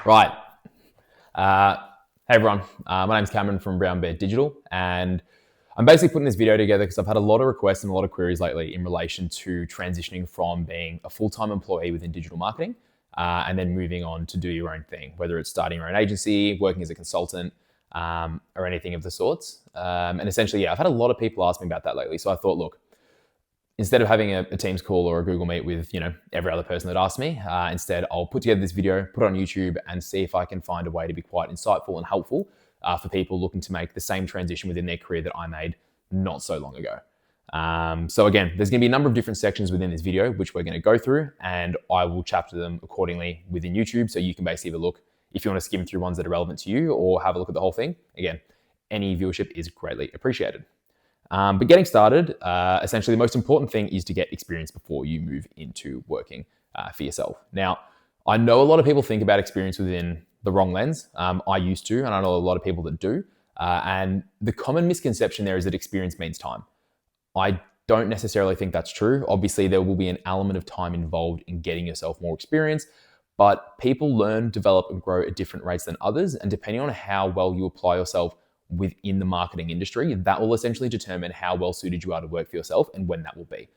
Right. Uh, hey everyone, my name's Cameron from Brown Bear Digital, and I'm basically putting this video together because I've had a lot of requests and a lot of queries lately in relation to transitioning from being a full-time employee within digital marketing and then moving on to do your own thing, whether it's starting your own agency, working as a consultant, or anything of the sorts. And essentially, yeah, I've had a lot of people ask me about that lately. So I thought, look, instead of having a Teams call or a Google Meet with every other person that asks me, instead I'll put together this video, put it on YouTube, and see if I can find a way to be quite insightful and helpful for people looking to make the same transition within their career that I made not so long ago. So again, there's going to be a number of different sections within this video which we're going to go through, and I will chapter them accordingly within YouTube, so you can basically have a look if you want to skim through ones that are relevant to you or have a look at the whole thing. Again, any viewership is greatly appreciated. But getting started, essentially the most important thing is to get experience before you move into working for yourself. Now, I know a lot of people think about experience within the wrong lens. I used to, and I know a lot of people that do. And the common misconception there is that experience means time. I don't necessarily think that's true. Obviously, there will be an element of time involved in getting yourself more experience, but people learn, develop, and grow at different rates than others. And depending on how well you apply yourself within the marketing industry, that will essentially determine how well suited you are to work for yourself and when that will be.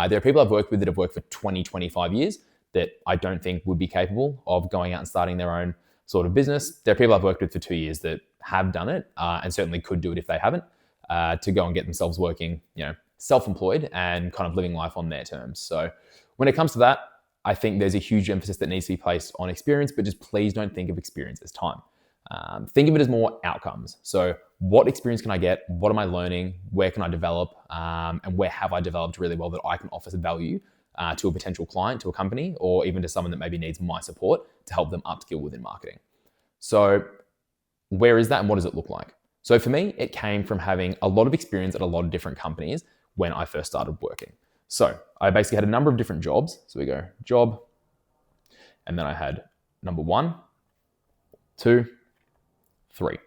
There are people I've worked with that have worked for 20, 25 years that I don't think would be capable of going out and starting their own sort of business. There are people I've worked with for 2 years that have done it and certainly could do it if they haven't, to go and get themselves working, self-employed and kind of living life on their terms. So when it comes to that, I think there's a huge emphasis that needs to be placed on experience, but just please don't think of experience as time. Think of it as more outcomes. So what experience can I get? What am I learning? Where can I develop? And where have I developed really well that I can offer some value to a potential client, to a company, or even to someone that maybe needs my support to help them upskill within marketing. So where is that and what does it look like? So for me, it came from having a lot of experience at a lot of different companies when I first started working. So I basically had a number of different jobs. So we go job, and then I had number 1, 2, 3.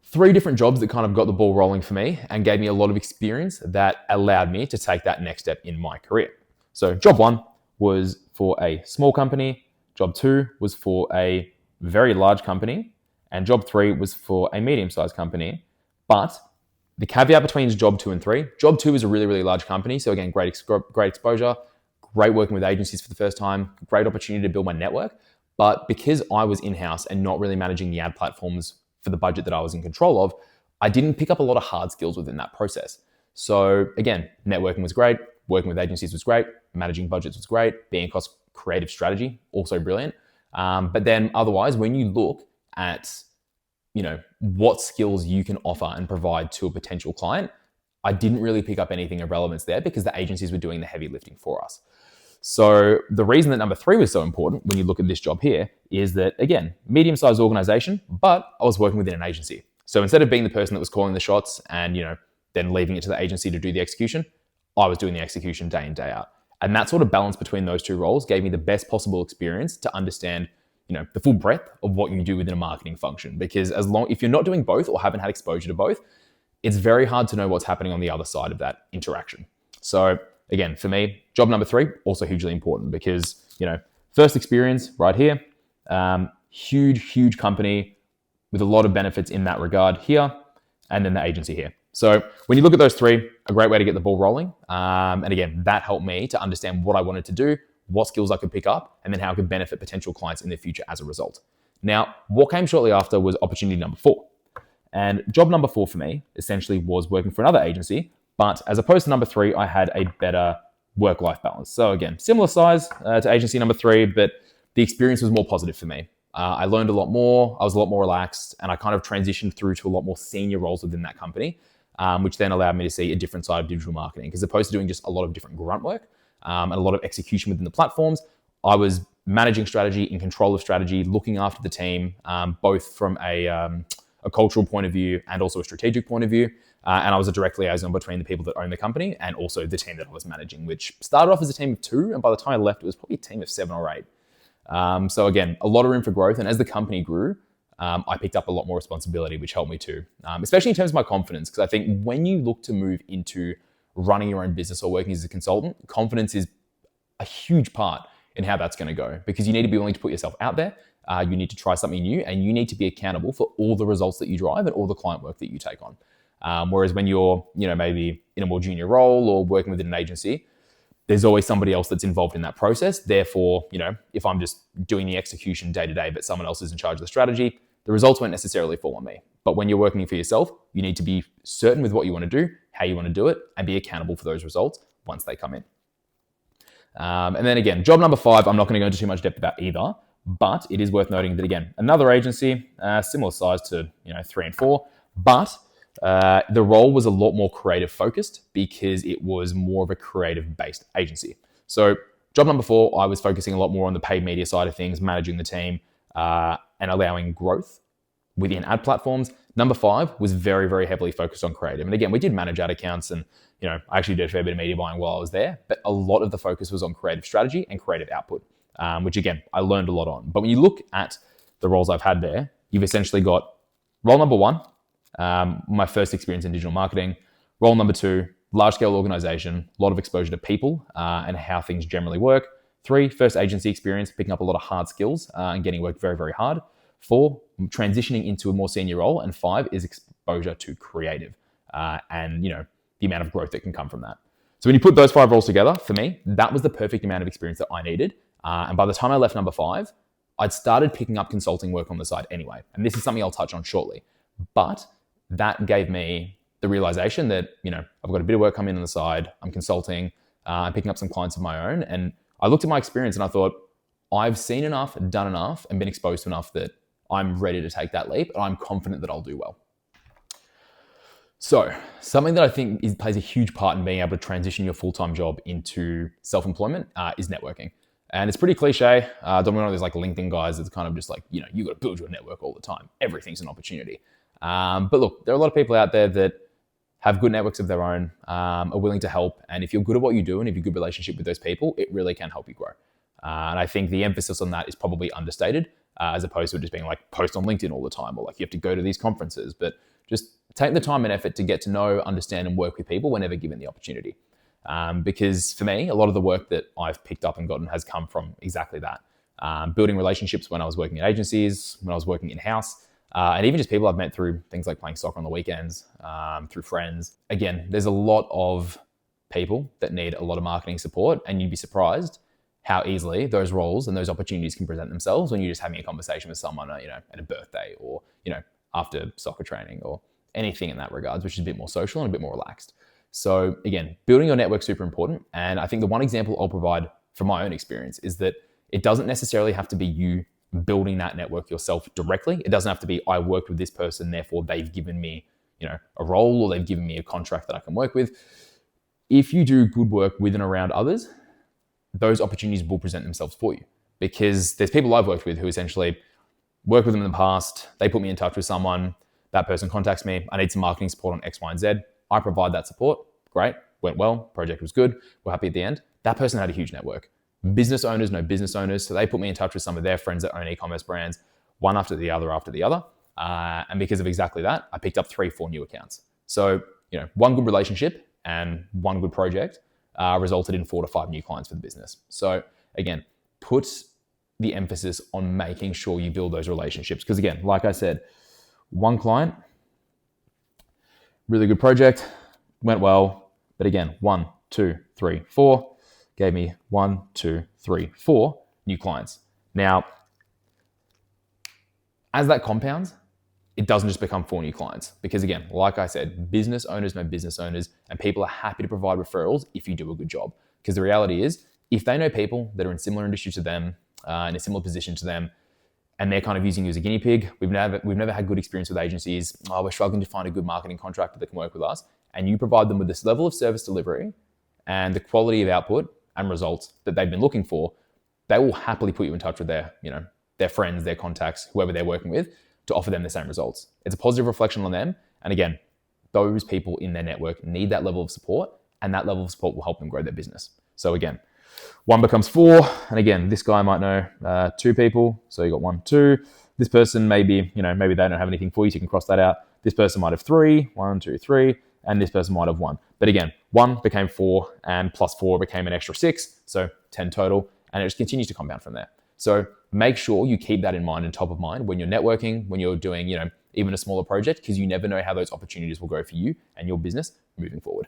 3 different jobs that kind of got the ball rolling for me and gave me a lot of experience that allowed me to take that next step in my career. So job 1 was for a small company, job 2 was for a very large company, and job 3 was for a medium-sized company. But the caveat between job 2 and 3, job 2 is a really, really large company. So again, great exposure, great working with agencies for the first time, great opportunity to build my network. But because I was in-house and not really managing the ad platforms for the budget that I was in control of, I didn't pick up a lot of hard skills within that process. So again, networking was great, working with agencies was great, managing budgets was great, being across creative strategy, also brilliant. But then otherwise, when you look at what skills you can offer and provide to a potential client, I didn't really pick up anything of relevance there because the agencies were doing the heavy lifting for us. So the reason that number 3 was so important when you look at this job here is that, again, medium-sized organization, but I was working within an agency. So instead of being the person that was calling the shots and, then leaving it to the agency to do the execution, I was doing the execution day in, day out. And that sort of balance between those 2 roles gave me the best possible experience to understand, the full breadth of what you do within a marketing function. Because if you're not doing both or haven't had exposure to both, it's very hard to know what's happening on the other side of that interaction. So again, for me, job number 3, also hugely important because, first experience right here, huge company with a lot of benefits in that regard here, and then the agency here. So when you look at those 3, a great way to get the ball rolling. And again, that helped me to understand what I wanted to do, what skills I could pick up, and then how I could benefit potential clients in the future as a result. Now, what came shortly after was opportunity number 4. And job number 4 for me essentially was working for another agency, but as opposed to number 3, I had a better work-life balance. So again, similar size to agency number 3, but the experience was more positive for me. I learned a lot more, I was a lot more relaxed, and I kind of transitioned through to a lot more senior roles within that company, which then allowed me to see a different side of digital marketing. Because as opposed to doing just a lot of different grunt work and a lot of execution within the platforms, I was managing strategy, in control of strategy, looking after the team, both from a cultural point of view and also a strategic point of view. And I was a direct liaison between the people that own the company and also the team that I was managing, which started off as a team of 2. And by the time I left, it was probably a team of 7 or 8. So again, a lot of room for growth. And as the company grew, I picked up a lot more responsibility, which helped me too, especially in terms of my confidence. Because I think when you look to move into running your own business or working as a consultant, confidence is a huge part in how that's going to go, because you need to be willing to put yourself out there. You need to try something new, and you need to be accountable for all the results that you drive and all the client work that you take on. Whereas when you're, maybe in a more junior role or working within an agency, there's always somebody else that's involved in that process. Therefore, if I'm just doing the execution day to day, but someone else is in charge of the strategy, the results won't necessarily fall on me. But when you're working for yourself, you need to be certain with what you want to do, how you want to do it, and be accountable for those results once they come in. And then again, job number 5, I'm not going to go into too much depth about either, but it is worth noting that, again, another agency, similar size to 3 and 4, but the role was a lot more creative focused because it was more of a creative based agency. So job number 4, I was focusing a lot more on the paid media side of things, managing the team, and allowing growth within ad platforms. Number 5 was very, very heavily focused on creative. And again, we did manage ad accounts, and I actually did a fair bit of media buying while I was there, but a lot of the focus was on creative strategy and creative output, which again, I learned a lot on. But when you look at the roles I've had there, you've essentially got role number 1, my first experience in digital marketing. Role number 2, large scale organization, a lot of exposure to people and how things generally work. 3, first agency experience, picking up a lot of hard skills and getting work very, very hard. 4, transitioning into a more senior role. And 5 is exposure to creative and, the amount of growth that can come from that. So when you put those 5 roles together, for me, that was the perfect amount of experience that I needed. And by the time I left number 5, I'd started picking up consulting work on the side anyway. And this is something I'll touch on shortly. But that gave me the realization that, I've got a bit of work coming in on the side. I'm consulting, I'm picking up some clients of my own. And I looked at my experience and I thought, I've seen enough, done enough, and been exposed to enough that I'm ready to take that leap, and I'm confident that I'll do well. So something that I think plays a huge part in being able to transition your full-time job into self-employment is networking. And it's pretty cliche. Don't be one of those like LinkedIn guys that's kind of just like, you got to build your network all the time. Everything's an opportunity. But look, there are a lot of people out there that have good networks of their own, are willing to help. And if you're good at what you do and if you're a good relationship with those people, it really can help you grow. And I think the emphasis on that is probably understated, as opposed to it just being like post on LinkedIn all the time, or like you have to go to these conferences. But just take the time and effort to get to know, understand, and work with people whenever given the opportunity. Because for me, a lot of the work that I've picked up and gotten has come from exactly that. Building relationships when I was working at agencies, when I was working in-house, and even just people I've met through things like playing soccer on the weekends, through friends. Again, there's a lot of people that need a lot of marketing support, and you'd be surprised how easily those roles and those opportunities can present themselves when you're just having a conversation with someone, at a birthday or, after soccer training or anything in that regards, which is a bit more social and a bit more relaxed. So again, building your network is super important. And I think the one example I'll provide from my own experience is that it doesn't necessarily have to be you building that network yourself directly. It doesn't have to be, I worked with this person, therefore they've given me, a role, or they've given me a contract that I can work with. If you do good work with and around others, those opportunities will present themselves for you, because there's people I've worked with who essentially worked with them in the past. They put me in touch with someone. That person contacts me. I need some marketing support on X, Y, and Z. I provide that support. Great. Went well. Project was good. We're happy at the end. That person had a huge network. Business owners know business owners. So they put me in touch with some of their friends that own e-commerce brands, one after the other. And because of exactly that, I picked up 3-4 new accounts. So, one good relationship and one good project resulted in 4 to 5 new clients for the business. So again, put the emphasis on making sure you build those relationships. Because again, like I said, one client, really good project, went well. But again, 1, 2, 3, 4 gave me 1, 2, 3, 4 new clients. Now, as that compounds, it doesn't just become 4 new clients. Because again, like I said, business owners know business owners, and people are happy to provide referrals if you do a good job. Because the reality is, if they know people that are in similar industry to them, in a similar position to them, and they're kind of using you as a guinea pig, we've never had good experience with agencies. We're struggling to find a good marketing contractor that can work with us. And you provide them with this level of service delivery and the quality of output and results that they've been looking for, they will happily put you in touch with their friends, their contacts, whoever they're working with, to offer them the same results. It's a positive reflection on them. And again, those people in their network need that level of support, and that level of support will help them grow their business. So again, 1 becomes 4. And again, this guy might know 2 people. So you got 1, 2. This person maybe they don't have anything for you, so you can cross that out. This person might have 3, 1, 2, 3. And this person might have 1. But again, 1 became 4, and plus 4 became an extra 6. So 10 total. and it just continues to compound from there. So make sure you keep that in mind and top of mind when you're networking, when you're doing, even a smaller project, because you never know how those opportunities will go for you and your business moving forward.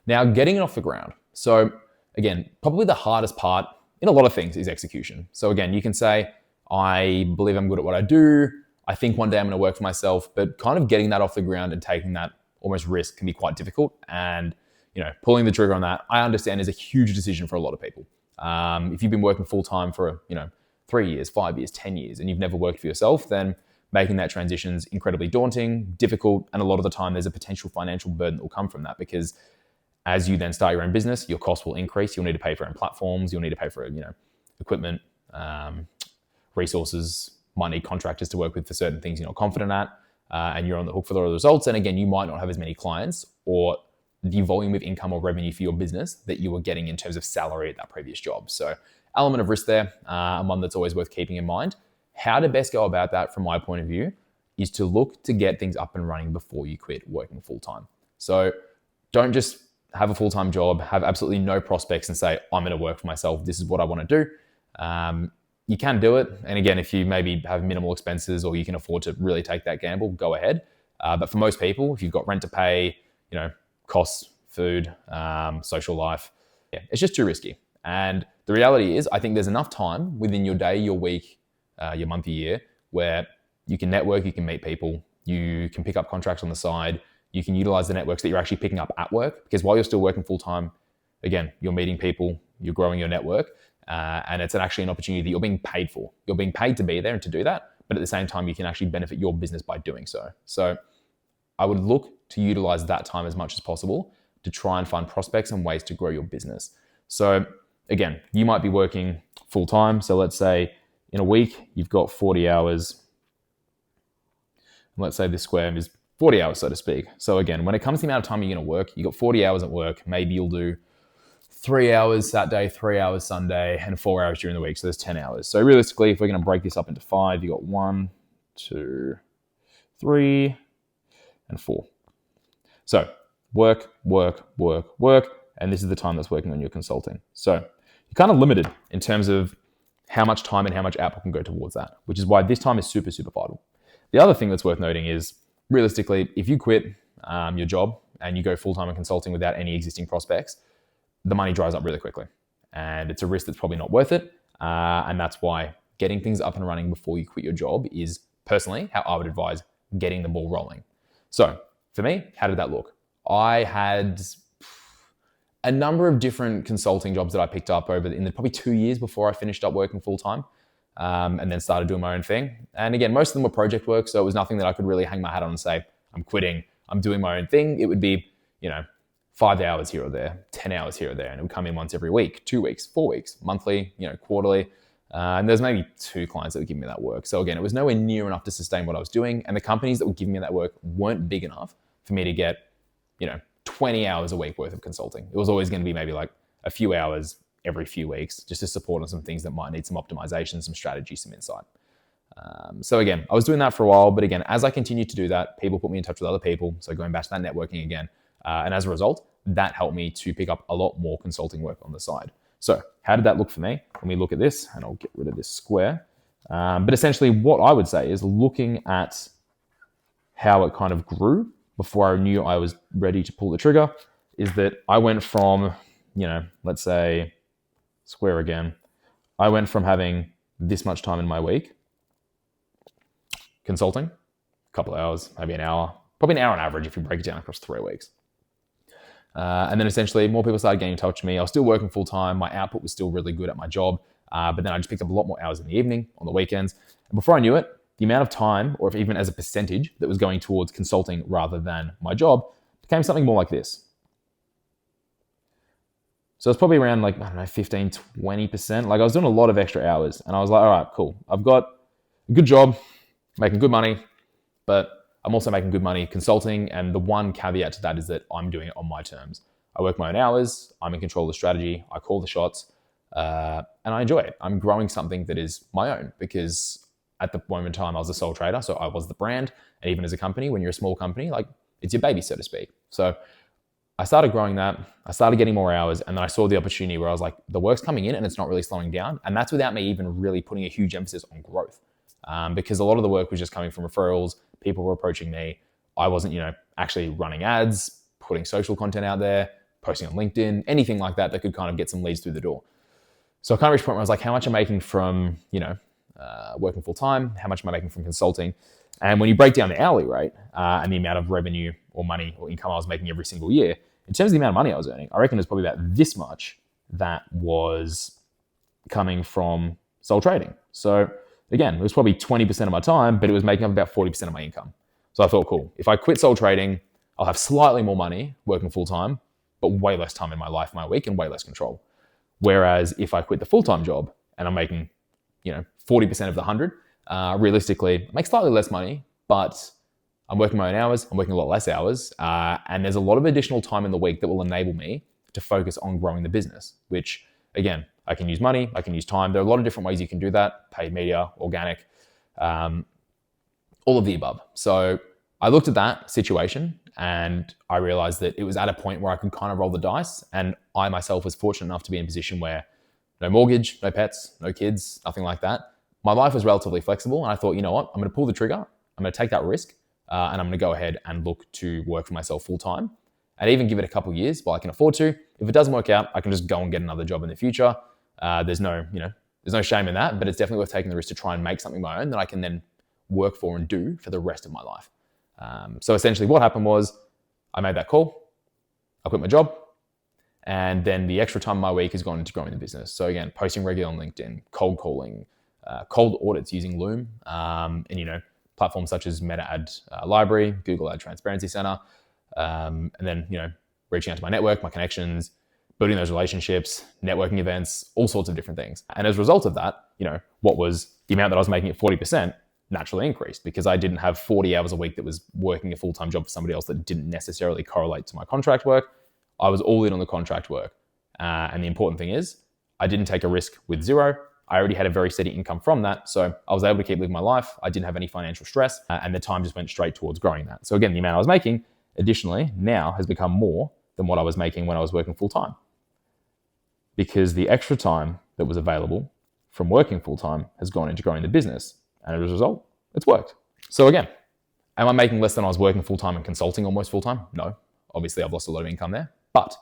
Now, getting it off the ground. So again, probably the hardest part in a lot of things is execution. So again, you can say, I believe I'm good at what I do. I think one day I'm going to work for myself, but kind of getting that off the ground and taking that almost risk can be quite difficult. And, pulling the trigger on that, I understand is a huge decision for a lot of people. If you've been working full time for, 3 years, 5 years, 10 years, and you've never worked for yourself, then making that transition is incredibly daunting, difficult, and a lot of the time there's a potential financial burden that will come from that, because as you then start your own business, your costs will increase. You'll need to pay for your own platforms. You'll need to pay for, equipment, resources, might need contractors to work with for certain things you're not confident at, and you're on the hook for the results. And again, you might not have as many clients or the volume of income or revenue for your business that you were getting in terms of salary at that previous job. So element of risk there, and one that's always worth keeping in mind. How to best go about that from my point of view is to look to get things up and running before you quit working full-time. So don't just have a full-time job, have absolutely no prospects and say, I'm going to work for myself. This is what I want to do. You can do it. And again, if you maybe have minimal expenses or you can afford to really take that gamble, go ahead. But for most people, if you've got rent to pay, costs, food, social life, it's just too risky. And the reality is, I think there's enough time within your day, your week, your month, your year, where you can network, you can meet people, you can pick up contracts on the side, you can utilize the networks that you're actually picking up at work, because while you're still working full time, again, you're meeting people, you're growing your network, and it's actually an opportunity that you're being paid for. You're being paid to be there and to do that, but at the same time, you can actually benefit your business by doing so. So I would look to utilize that time as much as possible to try and find prospects and ways to grow your business. So again, you might be working full time. So let's say in a week, you've got 40 hours. Let's say this square is 40 hours, so to speak. So again, when it comes to the amount of time you're going to work, you've got 40 hours at work. Maybe you'll do 3 hours Saturday, 3 hours Sunday, and 4 hours during the week. So there's 10 hours. So realistically, if we're going to break this up into 5, you got 1, 2, 3, and 4. So work, and this is the time that's working on your consulting. So you're kind of limited in terms of how much time and how much output can go towards that, which is why this time is super, super vital. The other thing that's worth noting is, realistically, if you quit your job and you go full-time in consulting without any existing prospects, the money dries up really quickly. And it's a risk that's probably not worth it. And that's why getting things up and running before you quit your job is personally how I would advise getting the ball rolling. So for me, how did that look? I had a number of different consulting jobs that I picked up over in the probably 2 years before I finished up working full-time, and then started doing my own thing. And again, most of them were project work, so it was nothing that I could really hang my hat on and say, I'm quitting, I'm doing my own thing. It would be, 5 hours here or there, 10 hours here or there, and it would come in once every week, 2 weeks, 4 weeks, monthly, quarterly. And there's maybe 2 clients that would give me that work. So again, it was nowhere near enough to sustain what I was doing. And the companies that were giving me that work weren't big enough for me to get, 20 hours a week worth of consulting. It was always going to be maybe like a few hours every few weeks just to support on some things that might need some optimization, some strategy, some insight. So again, I was doing that for a while. But again, as I continued to do that, people put me in touch with other people. So going back to that networking again. And as a result, that helped me to pick up a lot more consulting work on the side. So how did that look for me? Let me look at this, and I'll get rid of this square. But essentially what I would say is, looking at how it kind of grew before I knew I was ready to pull the trigger, is that I went from, let's say square again. I went from having this much time in my week consulting, a couple of hours, maybe an hour, probably an hour on average if you break it down across 3 weeks. And then essentially more people started getting in touch with me. I was still working full time. My output was still really good at my job. But then I just picked up a lot more hours in the evening, on the weekends. And before I knew it, the amount of time, or if even as a percentage, that was going towards consulting rather than my job became something more like this. So it's probably around 15, 20%. I was doing a lot of extra hours, and I was like, all right, cool. I've got a good job, making good money, but I'm also making good money consulting. And the one caveat to that is that I'm doing it on my terms. I work my own hours. I'm in control of the strategy. I call the shots, and I enjoy it. I'm growing something that is my own, because at the moment in time, I was a sole trader. So I was the brand. And even as a company, when you're a small company, it's your baby, so to speak. So I started growing that. I started getting more hours, and then I saw the opportunity where I was like, the work's coming in and it's not really slowing down. And that's without me even really putting a huge emphasis on growth. Because a lot of the work was just coming from referrals. People were approaching me. I wasn't, actually running ads, putting social content out there, posting on LinkedIn, anything like that could kind of get some leads through the door. So I kind of reached a point where I was like, how much am I making from, working full time? How much am I making from consulting? And when you break down the hourly rate and the amount of revenue or money or income I was making every single year, in terms of the amount of money I was earning, I reckon it was probably about this much that was coming from sole trading. So again, it was probably 20% of my time, but it was making up about 40% of my income. So I thought, cool, if I quit sole trading, I'll have slightly more money working full time, but way less time in my life, my week, and way less control. Whereas if I quit the full-time job and I'm making, 40% of the 100, realistically, I make slightly less money, but I'm working my own hours, I'm working a lot less hours, and there's a lot of additional time in the week that will enable me to focus on growing the business, which, again, I can use money, I can use time. There are a lot of different ways you can do that, paid media, organic, all of the above. So I looked at that situation and I realized that it was at a point where I could kind of roll the dice, and I myself was fortunate enough to be in a position where no mortgage, no pets, no kids, nothing like that. My life was relatively flexible, and I thought, you know what, I'm going to pull the trigger, I'm going to take that risk, and I'm going to go ahead and look to work for myself full time, and even give it a couple of years while I can afford to. If it doesn't work out, I can just go and get another job in the future. There's no shame in that, but it's definitely worth taking the risk to try and make something my own that I can then work for and do for the rest of my life. So essentially, what happened was I made that call, I quit my job. And then the extra time of my week has gone into growing the business. So again, posting regularly on LinkedIn, cold calling, cold audits using Loom, and platforms such as Meta Ad Library, Google Ad Transparency Center, and then reaching out to my network, my connections, building those relationships, networking events, all sorts of different things. And as a result of that, what was the amount that I was making at 40% naturally increased, because I didn't have 40 hours a week that was working a full-time job for somebody else that didn't necessarily correlate to my contract work. I was all in on the contract work. And the important thing is I didn't take a risk with zero. I already had a very steady income from that. So I was able to keep living my life. I didn't have any financial stress, and the time just went straight towards growing that. So again, the amount I was making additionally now has become more than what I was making when I was working full time, because the extra time that was available from working full time has gone into growing the business. And as a result, it's worked. So again, am I making less than I was working full time and consulting almost full time? No. Obviously, I've lost a lot of income there. But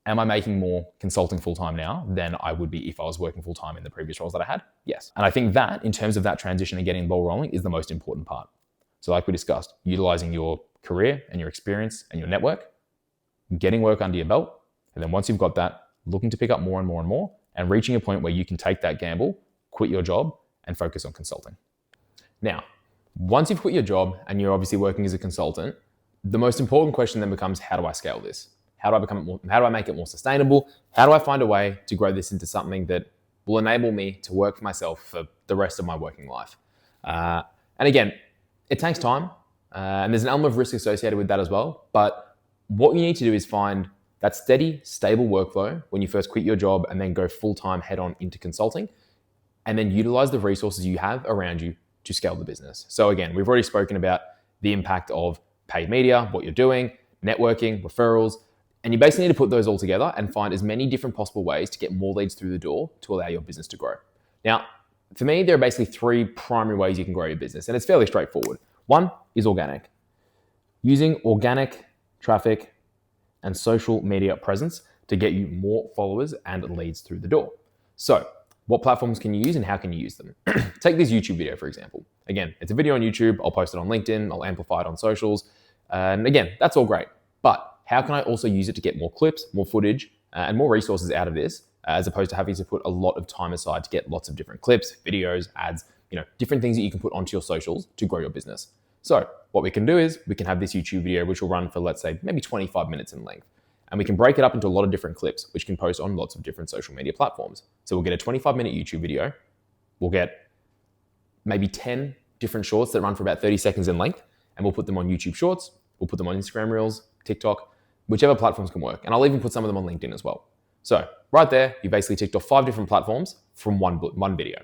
am I making more consulting full-time now than I would be if I was working full-time in the previous roles that I had? Yes. And I think that, in terms of that transition and getting the ball rolling, is the most important part. So like we discussed, utilizing your career and your experience and your network, getting work under your belt, and then once you've got that, looking to pick up more and more and more, and reaching a point where you can take that gamble, quit your job, and focus on consulting. Now, once you've quit your job and you're obviously working as a consultant, the most important question then becomes, how do I scale this? How do I make it more sustainable? How do I find a way to grow this into something that will enable me to work for myself for the rest of my working life? And again, it takes time, and there's an element of risk associated with that as well. But what you need to do is find that steady, stable workflow when you first quit your job and then go full-time head on into consulting, and then utilize the resources you have around you to scale the business. So again, we've already spoken about the impact of paid media, what you're doing, networking, referrals, and you basically need to put those all together and find as many different possible ways to get more leads through the door to allow your business to grow. Now, for me, there are basically three primary ways you can grow your business, and it's fairly straightforward. One is organic. Using organic traffic and social media presence to get you more followers and leads through the door. So, what platforms can you use and how can you use them? Take this YouTube video, for example. Again, it's a video on YouTube. I'll post it on LinkedIn. I'll amplify it on socials. And again, that's all great. But how can I also use it to get more clips, more footage, and more resources out of this, as opposed to having to put a lot of time aside to get lots of different clips, videos, ads, different things that you can put onto your socials to grow your business. So what we can do is we can have this YouTube video, which will run for, let's say, maybe 25 minutes in length. And we can break it up into a lot of different clips, which can post on lots of different social media platforms. So we'll get a 25-minute YouTube video. We'll get maybe 10 different shorts that run for about 30 seconds in length, and we'll put them on YouTube Shorts. We'll put them on Instagram Reels, TikTok, whichever platforms can work. And I'll even put some of them on LinkedIn as well. So right there, you basically ticked off 5 different platforms from one video.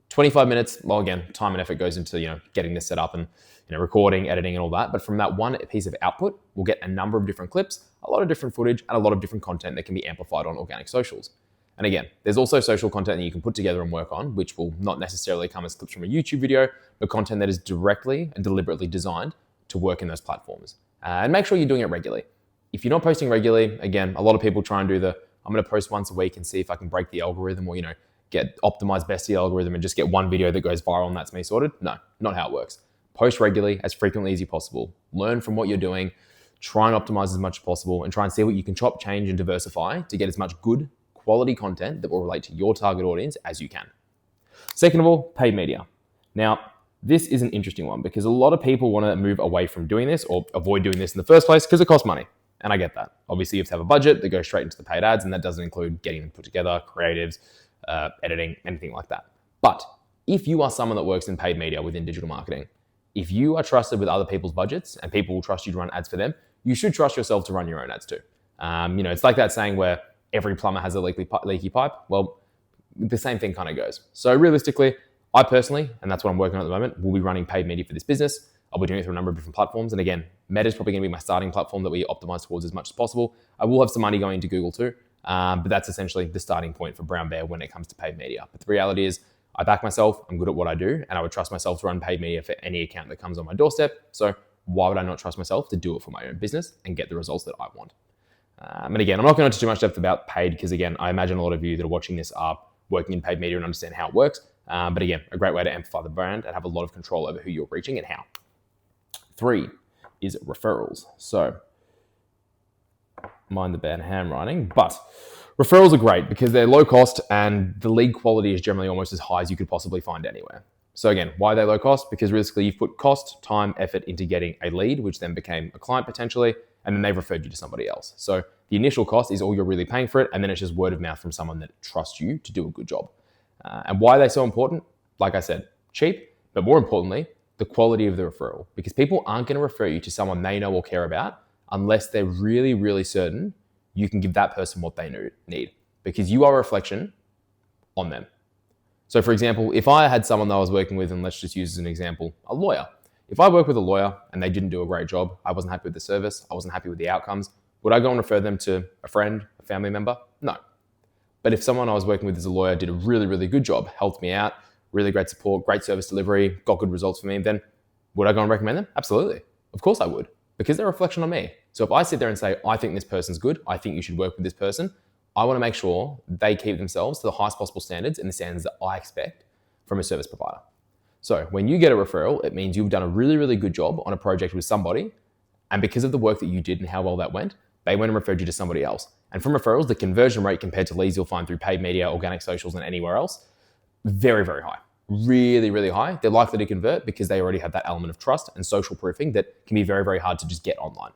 25 minutes, well, again, time and effort goes into, getting this set up and, recording, editing and all that. But from that one piece of output, we'll get a number of different clips, a lot of different footage, and a lot of different content that can be amplified on organic socials. And again, there's also social content that you can put together and work on, which will not necessarily come as clips from a YouTube video, but content that is directly and deliberately designed to work in those platforms. And make sure you're doing it regularly. If you're not posting regularly, again, a lot of people try and do I'm going to post once a week and see if I can break the algorithm or, get optimized best the algorithm and just get one video that goes viral and that's me sorted. No, not how it works. Post regularly, as frequently as you possible. Learn from what you're doing. Try and optimize as much as possible and try and see what you can chop, change, and diversify to get as much good quality content that will relate to your target audience as you can. Second of all, paid media. Now, this is an interesting one because a lot of people want to move away from doing this or avoid doing this in the first place because it costs money. And I get that. Obviously, you have to have a budget that goes straight into the paid ads, and that doesn't include getting them put together, creatives, editing, anything like that. But if you are someone that works in paid media within digital marketing, if you are trusted with other people's budgets and people will trust you to run ads for them, you should trust yourself to run your own ads too. It's like that saying where every plumber has a leaky pipe. Well, the same thing kind of goes. So realistically, I personally, and that's what I'm working on at the moment, will be running paid media for this business. I'll be doing it through a number of different platforms. And again, Meta is probably going to be my starting platform that we optimize towards as much as possible. I will have some money going into Google too, but that's essentially the starting point for Brown Bear when it comes to paid media. But the reality is, I back myself, I'm good at what I do, and I would trust myself to run paid media for any account that comes on my doorstep. So why would I not trust myself to do it for my own business and get the results that I want? And again, I'm not going into too much depth about paid because again, I imagine a lot of you that are watching this are working in paid media and understand how it works. But again, a great way to amplify the brand and have a lot of control over who you're reaching and how. 3 is referrals. So mind the bad handwriting, but referrals are great because they're low cost and the lead quality is generally almost as high as you could possibly find anywhere. So again, why are they low cost? Because realistically, you've put cost, time, effort into getting a lead, which then became a client potentially, and then they've referred you to somebody else. So the initial cost is all you're really paying for it, and then it's just word of mouth from someone that trusts you to do a good job. And why are they so important? Like I said, cheap, but more importantly, the quality of the referral. Because people aren't going to refer you to someone they know or care about unless they're really, really certain you can give that person what they need. Because you are a reflection on them. So for example, if I had someone that I was working with, and let's just use as an example, a lawyer. If I work with a lawyer and they didn't do a great job, I wasn't happy with the service, I wasn't happy with the outcomes, would I go and refer them to a friend, a family member? No. But if someone I was working with as a lawyer did a really, really good job, helped me out, really great support, great service delivery, got good results for me, then would I go and recommend them? Absolutely. Of course I would, because they're a reflection on me. So if I sit there and say, I think this person's good, I think you should work with this person, I want to make sure they keep themselves to the highest possible standards and the standards that I expect from a service provider. So when you get a referral, it means you've done a really, really good job on a project with somebody, and because of the work that you did and how well that went, they went and referred you to somebody else. And from referrals, the conversion rate compared to leads you'll find through paid media, organic socials, and anywhere else, very, very high. Really, really high. They're likely to convert because they already have that element of trust and social proofing that can be very, very hard to just get online.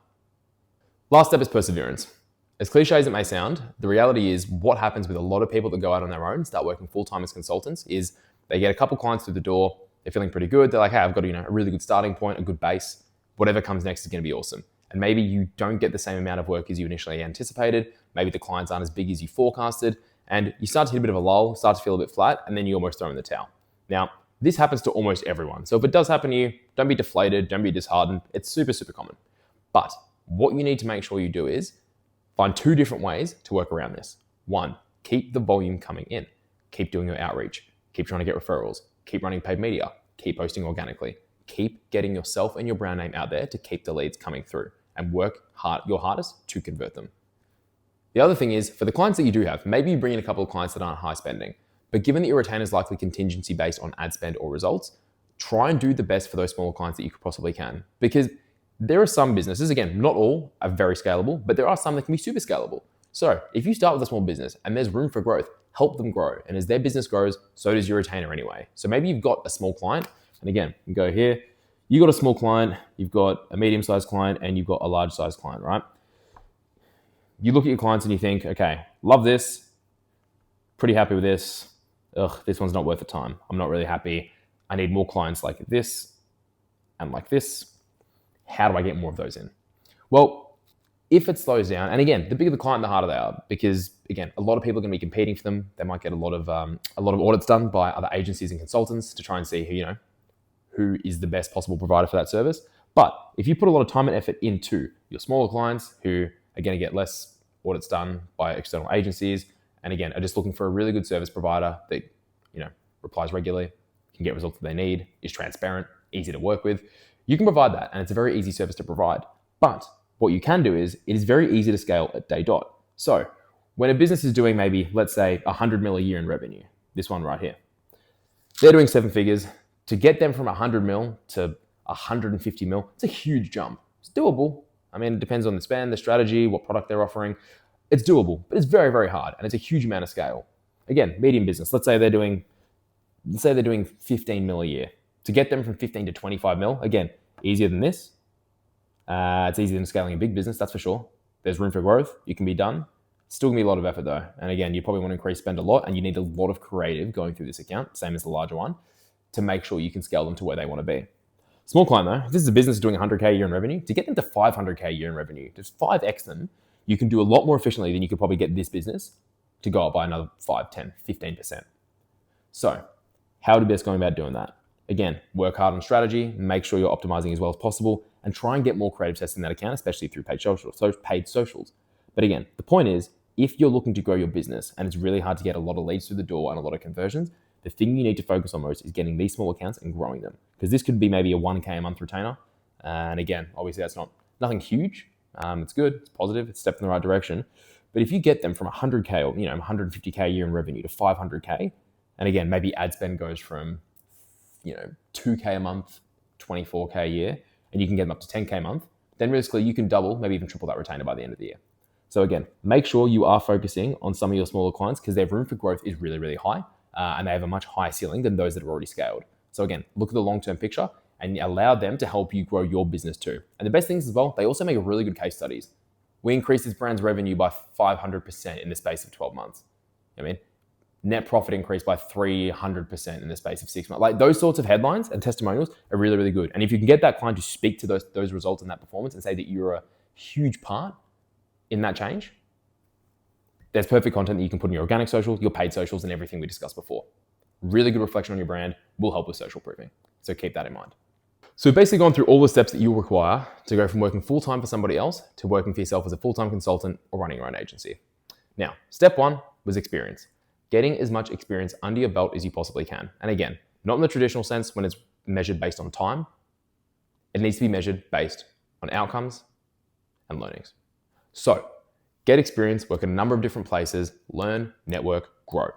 Last step is perseverance. As cliche as it may sound, the reality is what happens with a lot of people that go out on their own, start working full-time as consultants, is they get a couple clients through the door, they're feeling pretty good, they're like, hey, I've got a really good starting point, a good base, whatever comes next is going to be awesome. And maybe you don't get the same amount of work as you initially anticipated, maybe the clients aren't as big as you forecasted, and you start to hit a bit of a lull, start to feel a bit flat, and then you almost throw in the towel. Now, this happens to almost everyone. So if it does happen to you, don't be deflated, don't be disheartened. It's super, super common. But what you need to make sure you do is find 2 different ways to work around this. 1, keep the volume coming in. Keep doing your outreach. Keep trying to get referrals. Keep running paid media. Keep posting organically. Keep getting yourself and your brand name out there to keep the leads coming through and work your hardest to convert them. The other thing is, for the clients that you do have, maybe you bring in a couple of clients that aren't high spending, but given that your retainer is likely contingency based on ad spend or results, try and do the best for those smaller clients that you possibly can. Because there are some businesses, again, not all are very scalable, but there are some that can be super scalable. So if you start with a small business and there's room for growth, help them grow. And as their business grows, so does your retainer anyway. So maybe you've got a small client, and again, you go here, you've got a small client, you've got a medium-sized client, and you've got a large-sized client, right? You look at your clients and you think, okay, love this, pretty happy with this. Ugh, this one's not worth the time. I'm not really happy. I need more clients like this and like this. How do I get more of those in? Well, If it slows down, and again, the bigger the client, the harder they are, because again, a lot of people are going to be competing for them. They might get a lot of audits done by other agencies and consultants to try and see who is the best possible provider for that service. But if you put a lot of time and effort into your smaller clients who are going to get less audits done by external agencies, and again, are just looking for a really good service provider that replies regularly, can get results that they need, is transparent, easy to work with, you can provide that, and it's a very easy service to provide. But what you can do is it is very easy to scale at day dot. So when a business is doing maybe, let's say, 100 mil a year in revenue, this one right here, they're doing 7 figures. To get them from 100 mil to 150 mil, it's a huge jump. It's doable. I mean, it depends on the spend, the strategy, what product they're offering. It's doable, but it's very, very hard, and it's a huge amount of scale. Again, medium business. Let's say they're doing 15 mil a year. To get them from 15 to 25 mil, again, easier than this. It's easier than scaling a big business, that's for sure. There's room for growth. You can be done. Still gonna be a lot of effort though. And again, you probably want to increase spend a lot, and you need a lot of creative going through this account, same as the larger one, to make sure you can scale them to where they want to be. Small client though, if this is a business doing 100K a year in revenue, to get them to 500K a year in revenue, just 5x them, you can do a lot more efficiently than you could probably get this business to go up by another 5, 10, 15%. So how do you best go about doing that? Again, work hard on strategy, make sure you're optimizing as well as possible, and try and get more creative tests in that account, especially through paid socials. But again, the point is, if you're looking to grow your business and it's really hard to get a lot of leads through the door and a lot of conversions, the thing you need to focus on most is getting these small accounts and growing them. Because this could be maybe a 1K a month retainer. And again, obviously that's nothing huge. It's good, it's positive, it's a step in the right direction. But if you get them from 100K or 150K a year in revenue to 500K, and again, maybe ad spend goes from 2K a month, 24K a year, and you can get them up to 10K a month, then realistically you can double, maybe even triple that retainer by the end of the year. So again, make sure you are focusing on some of your smaller clients because their room for growth is really, really high. And they have a much higher ceiling than those that are already scaled. So again, look at the long-term picture and allow them to help you grow your business too. And the best things as well, they also make really good case studies. We increased this brand's revenue by 500% in the space of 12 months. Net profit increased by 300% in the space of 6 months. Like those sorts of headlines and testimonials are really, really good. And if you can get that client to speak to those results and that performance and say that you're a huge part in that change, there's perfect content that you can put in your organic socials, your paid socials, and everything we discussed before. Really good reflection on your brand will help with social proofing. So keep that in mind. So we've basically gone through all the steps that you'll require to go from working full-time for somebody else to working for yourself as a full-time consultant or running your own agency. Now, step 1 was experience. Getting as much experience under your belt as you possibly can. And again, not in the traditional sense when it's measured based on time. It needs to be measured based on outcomes and learnings. So, get experience, work in a number of different places, learn, network, grow.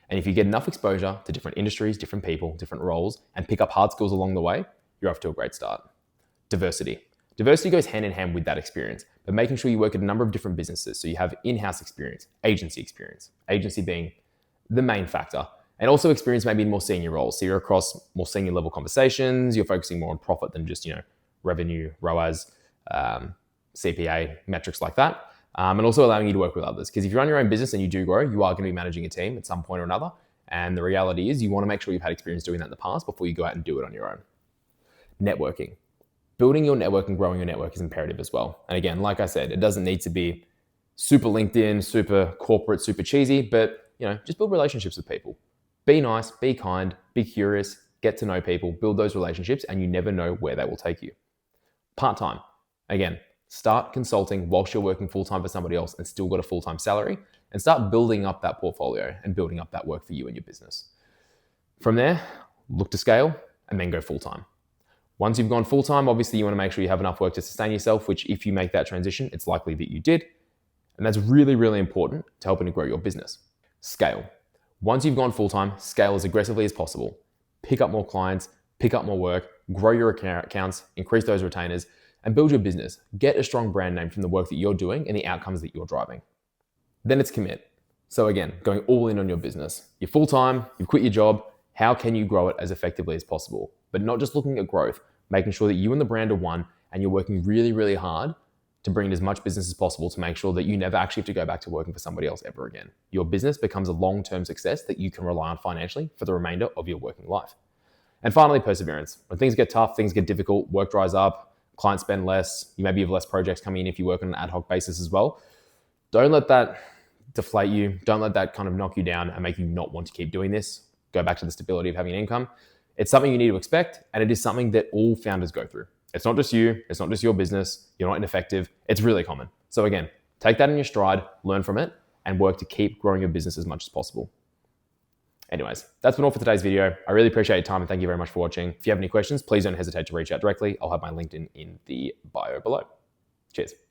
And if you get enough exposure to different industries, different people, different roles, and pick up hard skills along the way, you're off to a great start. Diversity. Diversity goes hand in hand with that experience, but making sure you work at a number of different businesses. So you have in-house experience, agency being the main factor, and also experience maybe in more senior roles. So you're across more senior level conversations, you're focusing more on profit than just, revenue, ROAS, CPA, metrics like that. And also allowing you to work with others. Because if you run your own business and you do grow, you are going to be managing a team at some point or another. And the reality is you want to make sure you've had experience doing that in the past before you go out and do it on your own. Networking. Building your network and growing your network is imperative as well. And again, like I said, it doesn't need to be super LinkedIn, super corporate, super cheesy, but just build relationships with people. Be nice, be kind, be curious, get to know people, build those relationships, and you never know where they will take you. Part-time. Again, start consulting whilst you're working full-time for somebody else and still got a full-time salary, and start building up that portfolio and building up that work for you and your business. From there, look to scale and then go full-time. Once you've gone full-time, obviously you want to make sure you have enough work to sustain yourself, which if you make that transition, it's likely that you did. And that's really, really important to helping to grow your business. Scale. Once you've gone full-time, scale as aggressively as possible. Pick up more clients, pick up more work, grow your accounts, increase those retainers, and build your business. Get a strong brand name from the work that you're doing and the outcomes that you're driving. Then it's commit. So again, going all in on your business. You're full-time, you've quit your job. How can you grow it as effectively as possible? But not just looking at growth, making sure that you and the brand are one and you're working really, really hard to bring in as much business as possible to make sure that you never actually have to go back to working for somebody else ever again. Your business becomes a long-term success that you can rely on financially for the remainder of your working life. And finally, perseverance. When things get tough, things get difficult, work dries up, clients spend less, you maybe have less projects coming in if you work on an ad hoc basis as well. Don't let that deflate you. Don't let that kind of knock you down and make you not want to keep doing this. Go back to the stability of having an income. It's something you need to expect, and it is something that all founders go through. It's not just you. It's not just your business. You're not ineffective. It's really common. So again, take that in your stride, learn from it, and work to keep growing your business as much as possible. Anyways, that's been all for today's video. I really appreciate your time and thank you very much for watching. If you have any questions, please don't hesitate to reach out directly. I'll have my LinkedIn in the bio below. Cheers.